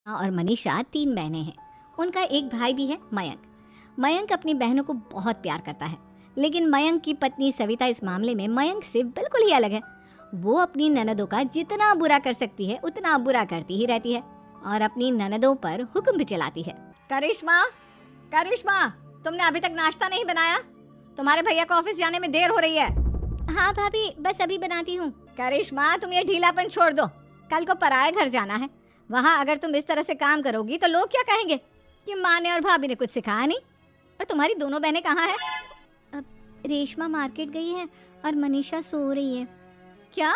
और मनीषा 3 बहनें हैं। उनका एक भाई भी है, मयंक। मयंक अपनी बहनों को बहुत प्यार करता है, लेकिन मयंक की पत्नी सविता इस मामले में मयंक से बिल्कुल ही अलग है। वो अपनी ननदों का जितना बुरा कर सकती है उतना बुरा करती ही रहती है और अपनी ननदों पर हुक्म भी चलाती है। करिश्मा, करिश्मा, तुमने अभी तक नाश्ता नहीं बनाया? तुम्हारे भैया को ऑफिस जाने में देर हो रही है। हाँ भाभी, बस अभी बनाती हूँ। करिश्मा, तुम ये ढीलापन छोड़ दो। कल को पराये घर जाना है। वहाँ अगर तुम इस तरह से काम करोगी तो लोग क्या कहेंगे कि माँ ने और भाभी ने कुछ सिखाया नहीं। और तुम्हारी दोनों बहनें कहाँ हैं? अब रेशमा मार्केट गई है और मनीषा सो रही है। क्या?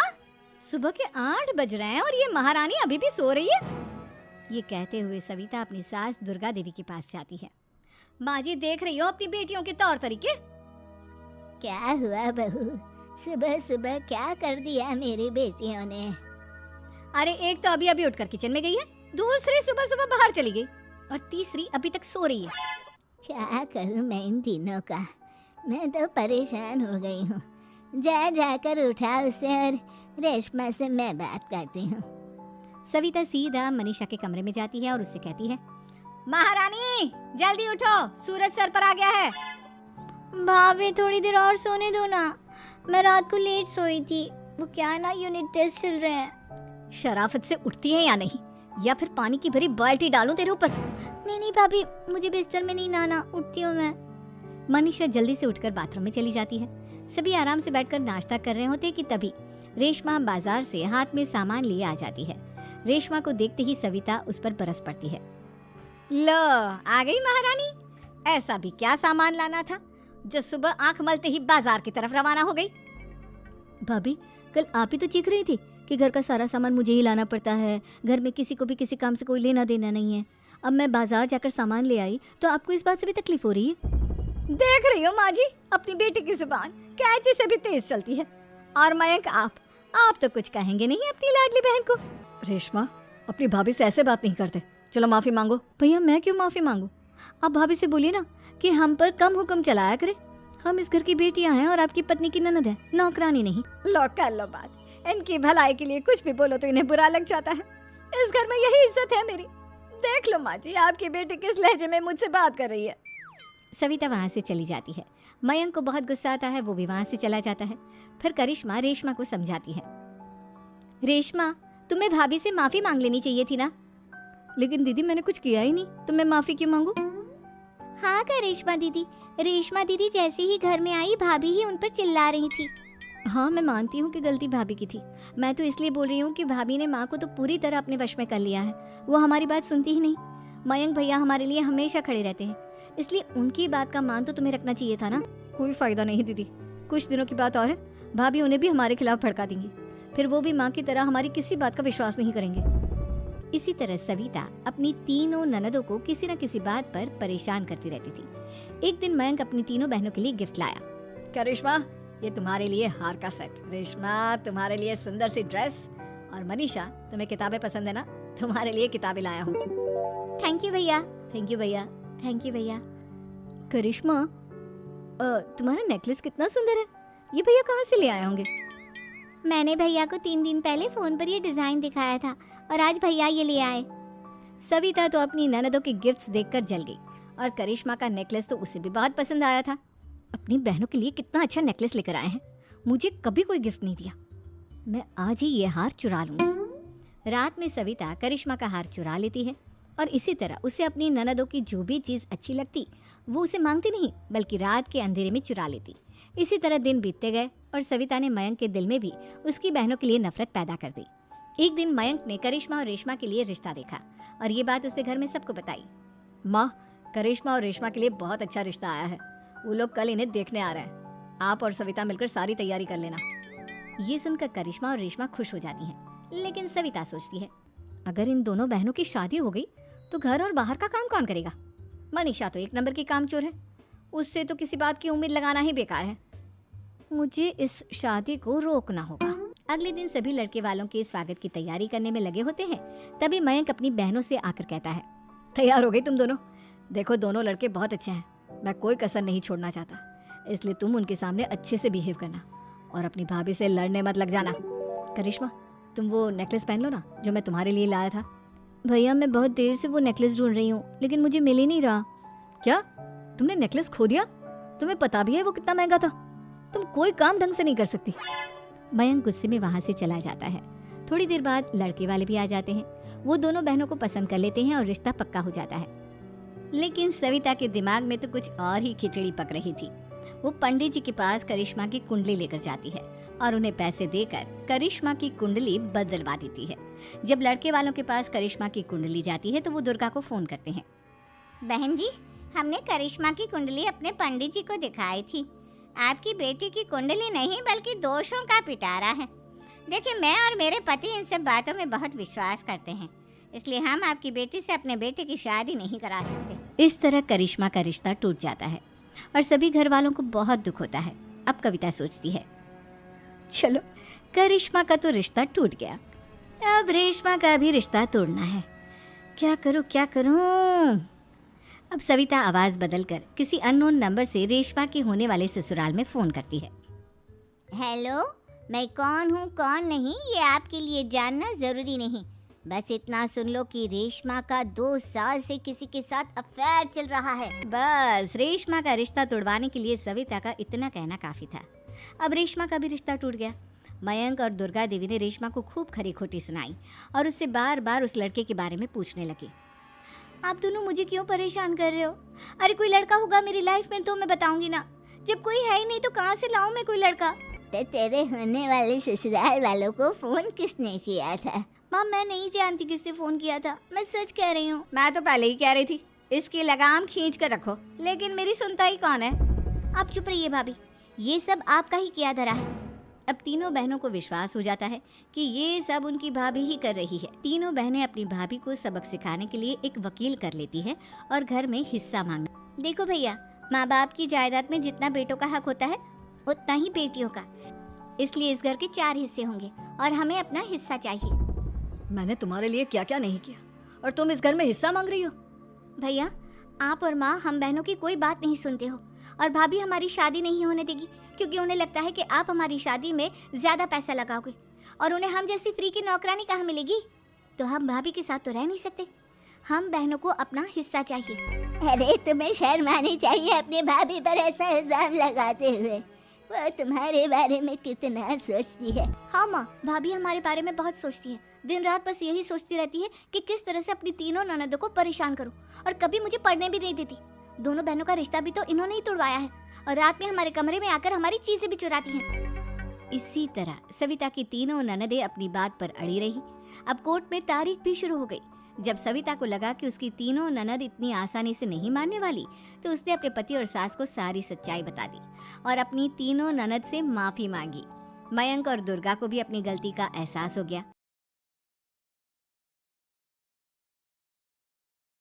सुबह के 8 बज रहे हैं और ये महारानी अभी भी सो रही है? ये कहते हुए सविता अपनी सास दुर्गा देवी के पास जाती है। माँ जी, देख रही हो अपनी बेटियों के तौर तरीके? क्या हुआ बहू, सुबह सुबह क्या कर दिया मेरी बेटियों ने? अरे एक तो अभी अभी उठकर किचन में गई है, दूसरी सुबह सुबह बाहर चली गई और तीसरी अभी तक सो रही है। क्या करूं मैं इन तीनों का, मैं तो परेशान हो गई हूँ। जा जाकर उठा उसे और रेशमा से मैं बात करती हूँ। सविता सीधा मनीषा के कमरे में जाती है और उससे कहती है, महारानी जल्दी उठो, सूरज सर पर आ गया है। भाभी थोड़ी देर और सोने दो ना, मैं रात को लेट सोई थी। वो क्या है ना, यूनिट टेस्ट चल रहे हैं। शराफत से उठती है या नहीं, या फिर पानी की भरी बाल्टी डालूं तेरे ऊपर? नहीं भाभी, मुझे बिस्तर में नहीं नहाना, उठती हूँ मैं। मनीषा जल्दी से उठकर बाथरूम में चली जाती है। सभी आराम से बैठकर नाश्ता कर रहे होते कि तभी रेशमा बाजार से हाथ में सामान लिए आ जाती है। रेशमा को देखते ही सविता उस पर बरस पड़ती है। लो, आ गई महारानी। ऐसा भी क्या सामान लाना था जो सुबह आंख मलते ही बाजार की तरफ रवाना हो गई? भाभी, कल आप ही तो चीख रही थी कि घर का सारा सामान मुझे ही लाना पड़ता है, घर में किसी को भी किसी काम से कोई लेना देना नहीं है। अब मैं बाजार जाकर सामान ले आई तो आपको इस बात से भी तकलीफ हो रही है? देख रही हो माँ जी, अपनी बेटी की जुबान कैंची से भी तेज चलती है। और मयंक, आप तो कुछ कहेंगे नहीं अपनी लाडली बहन को। रेशमा, अपनी भाभी से ऐसे बात नहीं करते, चलो माफी मांगो। भैया, मैं क्यों माफी मांगू? आप भाभी से बोलिए ना कि हम पर कम हुक्म चलाया करे। हम इस घर की बेटियां हैं और आपकी पत्नी की ननद है, नौकरानी नहीं। लो कर लो बात, इनकी भलाई के लिए कुछ भी बोलो तो इन्हें बुरा लग जाता है। इस घर में यही इज्जत है मेरी। देख लो माँ जी, आपकी बेटी किस लहजे में मुझसे बात कर रही है। सविता वहाँ से चली जाती है। मयंक को बहुत गुस्सा आता है, वो भी वहाँ से चला जाता है। फिर करिश्मा रेशमा को समझाती है, रेशमा, तुम्हें भाभी से माफी मांग लेनी चाहिए थी ना। लेकिन दीदी, मैंने कुछ किया ही नहीं, तो मैं माफी क्यों मांगू? हाँ करिश्मा दीदी, रेशमा दीदी जैसे ही घर में आई भाभी ही उन पर चिल्ला रही थी। हाँ, मैं मानती हूँ कि गलती भाभी की थी। मैं तो इसलिए बोल रही हूँ कि भाभी ने माँ को तो पूरी तरह अपने वश में कर लिया है। वो हमारी बात सुनती ही नहीं। मयंक भैया हमारे लिए हमेशा खड़े रहते हैं, इसलिए उनकी बात का मान तो तुम्हें रखना चाहिए था ना। कोई फायदा नहीं दीदी, कुछ दिनों की बात और है, भाभी उन्हें भी हमारे खिलाफ भड़का देंगी। फिर वो भी माँ की तरह हमारी किसी बात का विश्वास नहीं करेंगे। इसी तरह सविता अपनी तीनों ननदों को किसी न किसी बात पर परेशान करती रहती थी। एक दिन मयंक अपनी तीनों बहनों के लिए गिफ्ट लाया। करिश्मा, ये तुम्हारे लिए हार का सेट। रेशमा, तुम्हारे लिए सुंदर सी ड्रेस। और मनीषा, तुम्हें किताबें पसंद है ना, तुम्हारे लिए किताबें लाया हूँ। थैंक यू भैया। थैंक यू भैया। थैंक यू भैया। करिश्मा, तुम्हारा नेकलेस कितना सुंदर है, ये भैया कहाँ से ले आए होंगे? मैंने भैया को 3 दिन पहले फोन पर ये डिजाइन दिखाया था और आज भैया ये ले आए। सविता तो अपनी ननदों के गिफ्ट्स देखकर जल गई और करिश्मा का नेकलेस तो उसे भी बहुत पसंद आया था। अपनी बहनों के लिए कितना अच्छा नेकलेस लेकर आए हैं, मुझे कभी कोई गिफ्ट नहीं दिया। मैं आज ही ये हार चुरा लूंगी। रात में सविता करिश्मा का हार चुरा लेती है और इसी तरह उसे अपनी ननदों की जो भी चीज़ अच्छी लगती वो उसे मांगती नहीं, बल्कि रात के अंधेरे में चुरा लेती। इसी तरह दिन बीतते गए और सविता ने मयंक के दिल में भी उसकी बहनों के लिए नफरत पैदा कर दी। एक दिन मयंक ने करिश्मा और रेशमा के लिए रिश्ता देखा और ये बात उसने घर में सबको बताई। माँ, करिश्मा और रेशमा के लिए बहुत अच्छा रिश्ता आया है, वो लोग कल इन्हें देखने आ रहे हैं। आप और सविता मिलकर सारी तैयारी कर लेना। ये सुनकर करिश्मा और रेशमा खुश हो जाती हैं, लेकिन सविता सोचती है, अगर इन दोनों बहनों की शादी हो गई तो घर और बाहर का काम कौन करेगा? मनीषा तो 1 नंबर की कामचोर है, उससे तो किसी बात की उम्मीद लगाना ही बेकार है। मुझे इस शादी को रोकना होगा। अगले दिन सभी लड़के वालों के स्वागत की तैयारी करने में लगे होते हैं। तभी मयंक अपनी बहनों से आकर कहता है, तैयार हो गई तुम दोनों? देखो, दोनों लड़के बहुत अच्छे हैं, मैं कोई कसर नहीं छोड़ना चाहता, इसलिए तुम उनके सामने अच्छे से बिहेव करना और अपनी भाभी से लड़ने मत लग जाना। करिश्मा, तुम वो नेकलेस पहन लो ना जो मैं तुम्हारे लिए लाया था। भैया मैं बहुत देर से वो नेकलेस ढूंढ रही हूँ लेकिन मुझे मिल ही नहीं रहा। क्या तुमने नेकलेस खो दिया? तुम्हें पता भी है वो कितना महंगा था? तुम कोई काम ढंग से नहीं कर सकती। मयंक गुस्से में वहां से चला जाता है। थोड़ी देर बाद लड़के वाले भी आ जाते हैं। वो दोनों बहनों को पसंद कर लेते हैं और रिश्ता पक्का हो जाता है। लेकिन सविता के दिमाग में तो कुछ और ही खिचड़ी पक रही थी। वो पंडित जी के पास करिश्मा की कुंडली लेकर जाती है और उन्हें पैसे देकर करिश्मा की कुंडली बदलवा देती है। जब लड़के वालों के पास करिश्मा की कुंडली जाती है तो वो दुर्गा को फोन करते हैं। बहन जी, हमने करिश्मा की कुंडली अपने पंडित जी को दिखाई थी। आपकी बेटी की कुंडली नहीं बल्कि दोषों का पिटारा है। देखिए, मैं और मेरे पति इन सब बातों में बहुत विश्वास करते हैं, इसलिए हम आपकी बेटी से अपने बेटे की शादी नहीं करा सकते। इस तरह करिश्मा का रिश्ता टूट जाता है और सभी घर वालों को बहुत दुख होता है। अब कविता सोचती है, चलो करिश्मा का तो रिश्ता टूट गया, अब रेशमा का भी रिश्ता तोड़ना है। क्या करूं क्या करूं? अब सविता आवाज बदलकर किसी अननोन नंबर से रेशमा के होने वाले ससुराल में फोन करती है। हेलो, मैं कौन हूँ कौन नहीं ये आपके लिए जानना जरूरी नहीं। बस इतना सुन लो कि रेशमा का 2 साल से किसी के साथ अफेयर चल रहा है। बस रेशमा का रिश्ता तोड़वाने के लिए सविता का इतना कहना काफी था। अब रेशमा का भी रिश्ता टूट गया। मयंक और दुर्गा देवी ने रेशमा को खूब खरी खोटी सुनाई और उससे बार बार उस लड़के के बारे में पूछने लगे। आप दोनों मुझे क्यों परेशान कर रहे हो? अरे कोई लड़का होगा मेरी लाइफ में तो मैं बताऊंगी ना। जब कोई है ही नहीं तो कहाँ से लाऊं मैं कोई लड़का? तो तेरे होने वाले ससुराल वालों को फोन किसने किया था? माँ मैं नहीं जानती किसने फोन किया था, मैं सच कह रही हूँ। मैं तो पहले ही कह रही थी इसकी लगाम खींच कर रखो, लेकिन मेरी सुनता ही कौन है। आप चुप रहिए भाभी, ये सब आपका ही किया धरा है। अब तीनों बहनों को विश्वास हो जाता है कि ये सब उनकी भाभी ही कर रही है। तीनों बहनें अपनी भाभी को सबक सिखाने के लिए एक वकील कर लेती है और घर में हिस्सा मांगना। देखो भैया, माँ बाप की जायदाद में जितना बेटों का हक होता है उतना ही बेटियों का, इसलिए इस घर के 4 हिस्से होंगे और हमें अपना हिस्सा चाहिए। मैंने तुम्हारे लिए क्या क्या नहीं किया और तुम इस घर में हिस्सा मांग रही हो? भैया, आप और माँ हम बहनों की कोई बात नहीं सुनते हो और भाभी हमारी शादी नहीं होने देगी क्योंकि उन्हें लगता है कि आप हमारी शादी में ज्यादा पैसा लगाओगे और उन्हें हम जैसी फ्री की नौकरानी कहाँ मिलेगी। तो हम भाभी के साथ तो रह नहीं सकते, हम बहनों को अपना हिस्सा चाहिए। अरे तुम्हें शर्म आनी चाहिए अपनी भाभी पर ऐसा इल्जाम लगाते हुए। वो तुम्हारे बारे में कितना सोचती है। हाँ माँ, भाभी हमारे बारे में बहुत सोचती है। दिन रात बस यही सोचती रहती है कि किस तरह से अपनी तीनों ननदों को परेशान करूं और कभी मुझे पढ़ने भी नहीं देती। दोनों बहनों का रिश्ता भी तो इन्होंने ही तोड़वाया है और रात में हमारे कमरे में आकर हमारी चीजें भी चुराती हैं। इसी तरह सविता की तीनों ननदें अपनी बात पर अड़ी रही। अब कोर्ट में तारीख भी शुरू हो गई। जब सविता को लगा कि उसकी तीनों ननद इतनी आसानी से नहीं मानने वाली, तो उसने अपने पति और सास को सारी सच्चाई बता दी और अपनी तीनों ननद से माफी मांगी। मयंक और दुर्गा को भी अपनी गलती का एहसास हो गया।